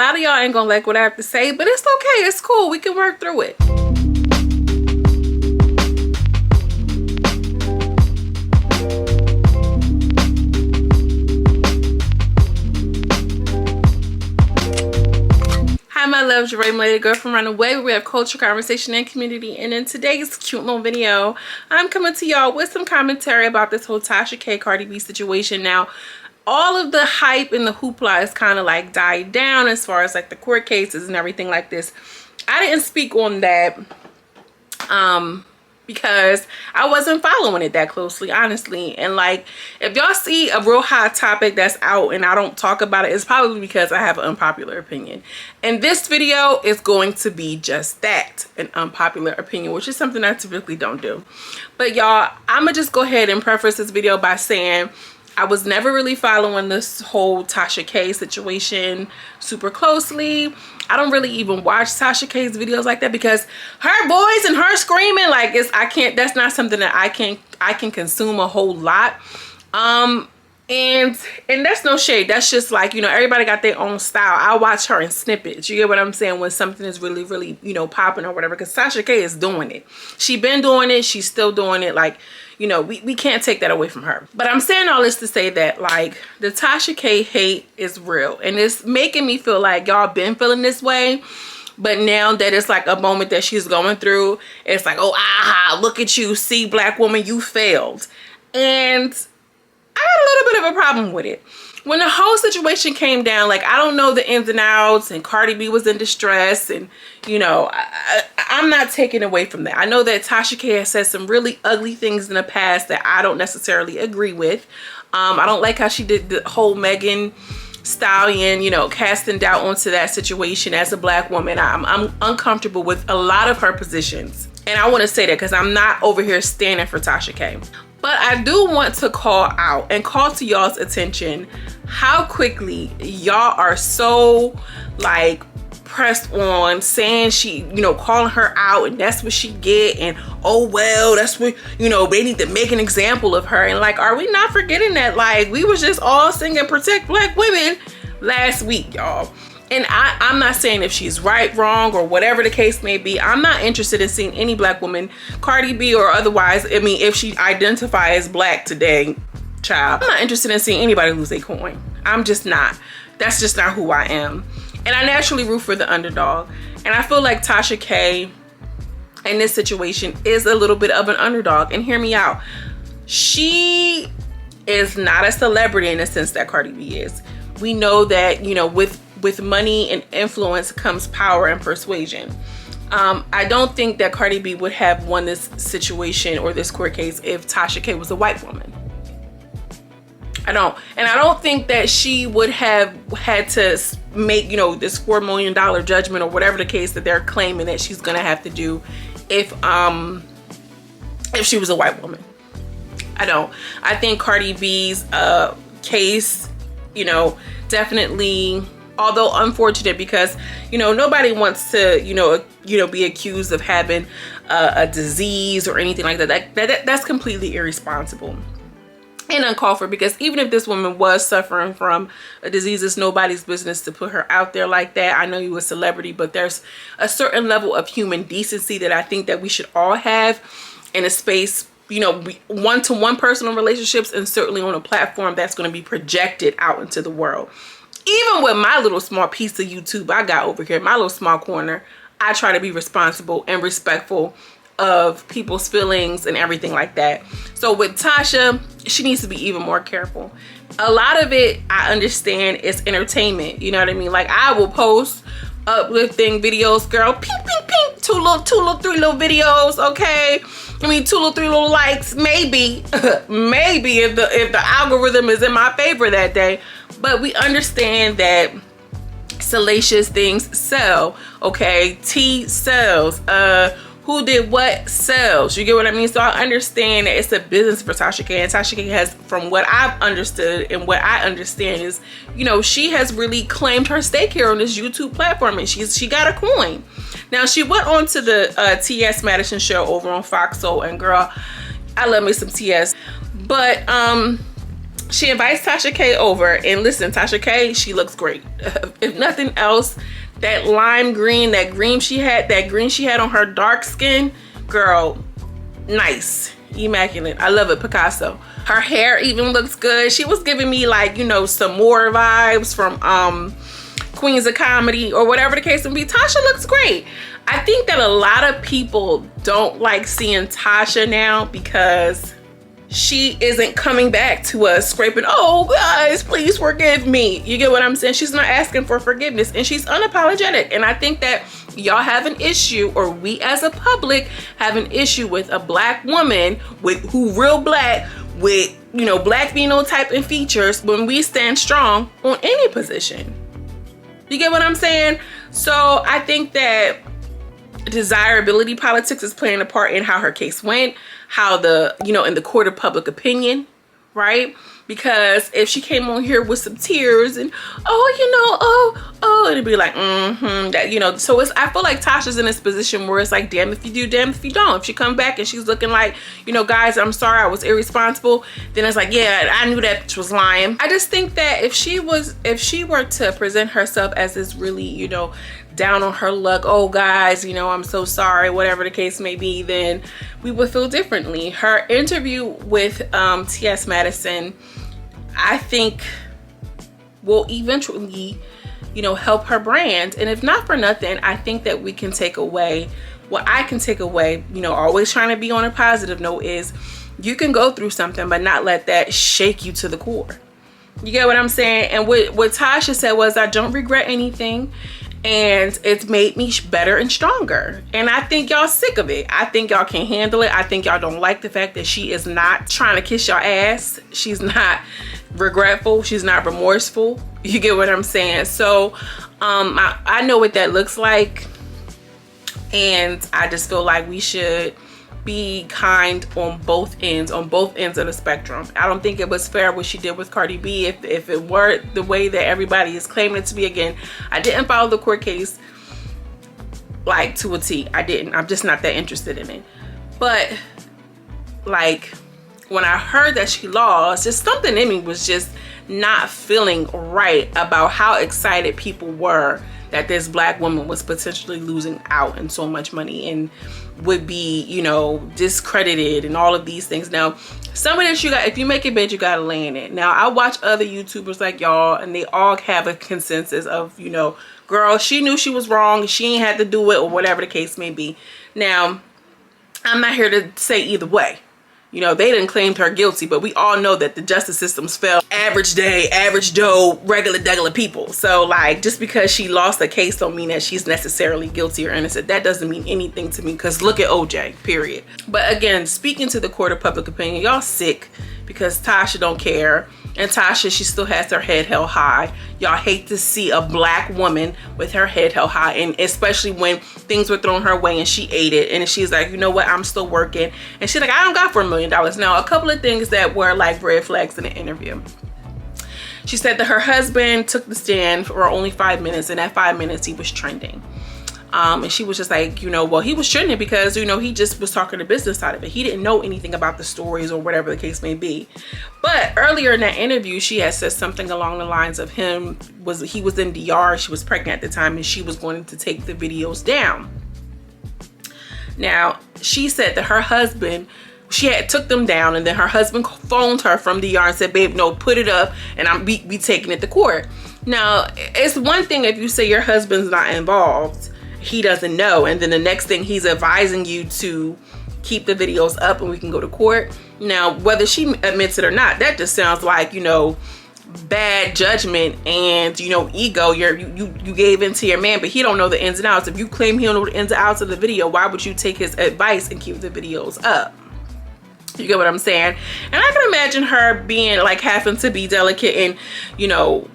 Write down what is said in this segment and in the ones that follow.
A lot of y'all ain't gonna like what I have to say, but it's okay. It's cool. We can work through it. Hi my loves, your lady girl from Runaway, where we have culture, conversation, and community. And in today's cute little video, I'm coming to y'all with some commentary about this whole Tasha K Cardi B situation. Now, all of the hype and the hoopla is kind of like died down as far as like the court cases and everything like this. I didn't speak on that because I wasn't following it that closely, honestly. And like, if y'all see a real hot topic that's out and I don't talk about it, it's probably because I have an unpopular opinion. And this video is going to be just that, an unpopular opinion, which is something I typically don't do. But y'all, I'm gonna just go ahead and preface this video by saying I was never really following this whole Tasha K situation super closely. I don't really even watch Tasha K's videos like that because her voice and her screaming, like, that's not something that I can consume a whole lot. And that's no shade. That's just like, you know, everybody got their own style. I watch her in snippets. You get what I'm saying? When something is really, really, you know, popping or whatever. Because Tasha K is doing it. She been doing it. She's still doing it. Like, you know, we can't take that away from her. But I'm saying all this to say that, like, the Tasha K hate is real. And it's making me feel like y'all been feeling this way. But now that it's like a moment that she's going through, it's like, oh, aha, look at you. See, black woman, you failed. And I had a little bit of a problem with it. When the whole situation came down, like, I don't know the ins and outs, and Cardi B was in distress, and, you know, I'm not taking away from that. I know that Tasha K has said some really ugly things in the past that I don't necessarily agree with. I don't like how she did the whole Megan Stallion, you know, casting doubt onto that situation as a black woman. I'm uncomfortable with a lot of her positions. And I want to say that because I'm not over here standing for Tasha K. But I do want to call out and call to y'all's attention how quickly y'all are so like pressed on saying she, you know, calling her out and that's what she get, and oh well, that's what, you know, they need to make an example of her. And like, are we not forgetting that like we was just all singing Protect Black Women last week, y'all? And I'm not saying if she's right, wrong, or whatever the case may be. I'm not interested in seeing any black woman, Cardi B or otherwise. I mean, if she identifies as black today, child, I'm not interested in seeing anybody lose a coin. I'm just not. That's just not who I am. And I naturally root for the underdog. And I feel like Tasha K in this situation is a little bit of an underdog. And hear me out. She is not a celebrity in the sense that Cardi B is. We know that, you know, with money and influence comes power and persuasion. I don't think that Cardi B would have won this situation or this court case if Tasha K was a white woman. I don't. And I don't think that she would have had to make, you know, this $4 million judgment or whatever the case that they're claiming that she's gonna have to do if she was a white woman. I don't. I think Cardi B's case, you know, definitely, although unfortunate, because, you know, nobody wants to, you know, be accused of having a disease or anything like that. That's completely irresponsible and uncalled for, because even if this woman was suffering from a disease, it's nobody's business to put her out there like that. I know you're a celebrity, but there's a certain level of human decency that I think that we should all have in a space, you know, one-to-one personal relationships, and certainly on a platform that's going to be projected out into the world. Even with my little small piece of YouTube I got over here, my little small corner, I try to be responsible and respectful of people's feelings and everything like that. So with Tasha, she needs to be even more careful. A lot of it, I understand, is entertainment. You know what I mean? Like, I will post uplifting videos, girl, ping, ping, ping, two little, three little videos, okay? I mean, 2 little, 3 little likes, maybe, maybe if the algorithm is in my favor that day. But we understand that salacious things sell, okay? Tea sells. Who did what sells. You get what I mean? So I understand that it's a business for Tasha K. And Tasha K has, from what I've understood and what I understand is, you know, she has really claimed her stake here on this YouTube platform, and she got a coin. Now, she went on to the T.S. Madison show over on Fox Soul, and girl, I love me some T.S. But she invites Tasha K over, and listen, Tasha K, she looks great. If nothing else, that lime green, that green she had on her dark skin, girl, nice, immaculate. I love it, Picasso. Her hair even looks good. She was giving me like, you know, some more vibes from Queens of Comedy or whatever the case may be. Tasha looks great. I think that a lot of people don't like seeing Tasha now because she isn't coming back to us scraping, oh guys, please forgive me. You get what I'm saying? She's not asking for forgiveness, and she's unapologetic. And I think that y'all have an issue, or we as a public have an issue with a black woman who real black with, you know, black phenotype and features when we stand strong on any position. You get what I'm saying? So I think that desirability politics is playing a part in how her case went, how the, you know, in the court of public opinion, right? Because if she came on here with some tears and, oh, you know, oh, it'd be like, that, you know. So it's, I feel like Tasha's in this position where it's like, damn if you do, damn if you don't. If she comes back and she's looking like, you know, guys, I'm sorry, I was irresponsible, then it's like, yeah, I knew that bitch was lying. I just think that if she were to present herself as this really, you know, down on her luck, oh guys, you know, I'm so sorry, whatever the case may be, then we would feel differently. Her interview with T.S. Madison, I think, will eventually, you know, help her brand. And if not for nothing, I think that we can take away, what I can take away, you know, always trying to be on a positive note, is you can go through something but not let that shake you to the core. You get what I'm saying? And what Tasha said was, I don't regret anything, and it's made me better and stronger. And I think y'all sick of it. I think y'all can't handle it. I think y'all don't like the fact that she is not trying to kiss y'all ass. She's not regretful. She's not remorseful. You get what I'm saying? So I know what that looks like, and I just feel like we should be kind on both ends of the spectrum. I don't think it was fair what she did with Cardi B. If it were the way that everybody is claiming it to be, again, I didn't follow the court case like to a T. I didn't. I'm just not that interested in it. But like, when I heard that she lost, just something in me was just not feeling right about how excited people were that this black woman was potentially losing out in so much money and would be, you know, discredited and all of these things. Now, some of this, you got, if you make it big, you gotta lay in it. Now, I watch other YouTubers like y'all, and they all have a consensus of, you know, girl, she knew she was wrong, she ain't had to do it, or whatever the case may be. Now, I'm not here to say either way. You know, they didn't claim her guilty, but we all know that the justice systems fail average day, average Joe, regular people. So like, just because she lost a case don't mean that she's necessarily guilty or innocent. That doesn't mean anything to me, because look at OJ, period. But again, speaking to the court of public opinion, y'all sick because Tasha don't care. And Tasha, she still has her head held high. Y'all hate to see a black woman with her head held high, and especially when things were thrown her way and she ate it, and she's like, you know what, I'm still working. And she's like, I don't got $4 million. Now, a couple of things that were like red flags in the interview. She said that her husband took the stand for only 5 minutes, and at 5 minutes he was trending. And she was just like, you know, well, he was trending because, you know, he just was talking the business side of it. He didn't know anything about the stories or whatever the case may be. But earlier in that interview, she had said something along the lines of he was in DR, she was pregnant at the time, and she was going to take the videos down. Now, she said that her husband, she had took them down, and then her husband phoned her from DR and said, babe, no, put it up, and I'm be taking it to court. Now, it's one thing if you say your husband's not involved, he doesn't know, and then the next thing he's advising you to keep the videos up and we can go to court. Now, whether she admits it or not, that just sounds like, you know, bad judgment and, you know, ego. You gave in to your man, but he don't know the ins and outs. If you claim he don't know the ins and outs of the video, why would you take his advice and keep the videos up? You get what I'm saying? And I can imagine her being like having to be delicate and, you know,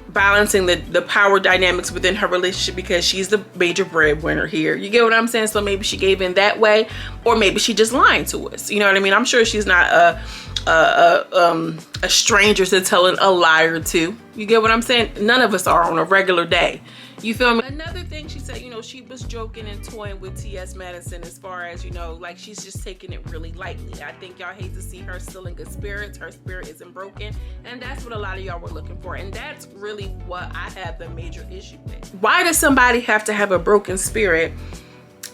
balancing the power dynamics within her relationship, because she's the major breadwinner here. You get what I'm saying? So maybe she gave in that way, or maybe she just lying to us. You know what I mean? I'm sure she's not a stranger to telling a liar to. You get what I'm saying? None of us are on a regular day. You feel me? Another thing she said, you know, she was joking and toying with T.S. Madison as far as, you know, like she's just taking it really lightly. I think y'all hate to see her still in good spirits. Her spirit isn't broken. And that's what a lot of y'all were looking for. And that's really what I have the major issue with. Why does somebody have to have a broken spirit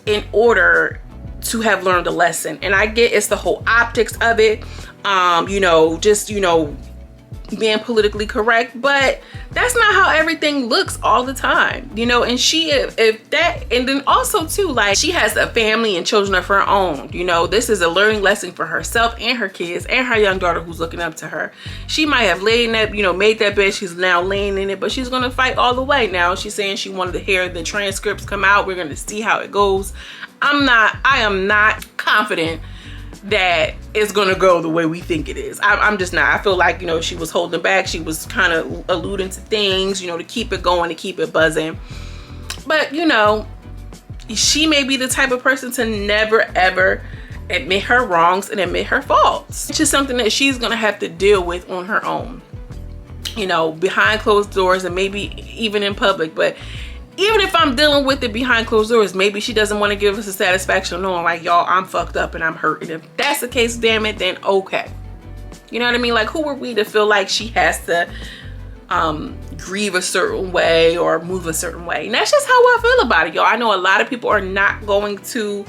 in order to have learned a lesson? And I get it's the whole optics of it. You know, just, you know, being politically correct, but that's not how everything looks all the time, you know. And she, if that, and then also too, like, she has a family and children of her own, you know. This is a learning lesson for herself and her kids and her young daughter who's looking up to her. She might have laid in that, you know, made that bed, she's now laying in it, but she's gonna fight all the way. Now she's saying she wanted to hear the transcripts come out. We're gonna see how it goes. I am not confident that it's gonna go the way we think it is. I'm just not. I feel like, you know, she was holding back. She was kind of alluding to things, you know, to keep it going, to keep it buzzing. But, you know, she may be the type of person to never ever admit her wrongs and admit her faults. It's just something that she's gonna have to deal with on her own, you know, behind closed doors and maybe even in public. But even if I'm dealing with it behind closed doors, maybe she doesn't want to give us a satisfaction of knowing, like, y'all, I'm fucked up and I'm hurt. And if that's the case, damn it, then okay. You know what I mean? Like, who are we to feel like she has to grieve a certain way or move a certain way? And that's just how I feel about it, y'all. I know a lot of people are not going to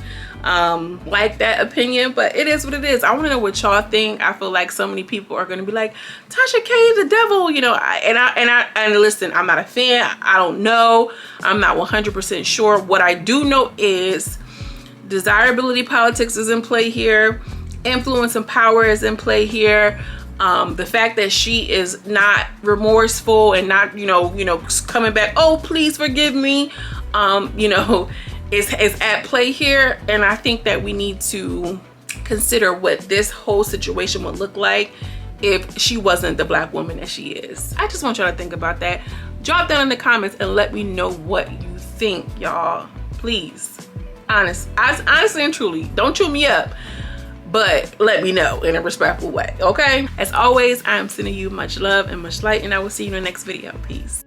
like that opinion, but it is what it is. I want to know what y'all think. I feel like so many people are going to be like, Tasha K, the devil, you know. And listen, I'm not a fan. I don't know. I'm not 100% sure. What I do know is desirability politics is in play here. Influence and power is in play here. The fact that she is not remorseful and not, you know, coming back, oh, please forgive me, you know, is at play here. And I think that we need to consider what this whole situation would look like if she wasn't the black woman that she is. I just want y'all to think about that. Drop down in the comments and let me know what you think, y'all. Please. Honestly and truly, don't chew me up, but let me know in a respectful way, okay? As always, I am sending you much love and much light, and I will see you in the next video. Peace.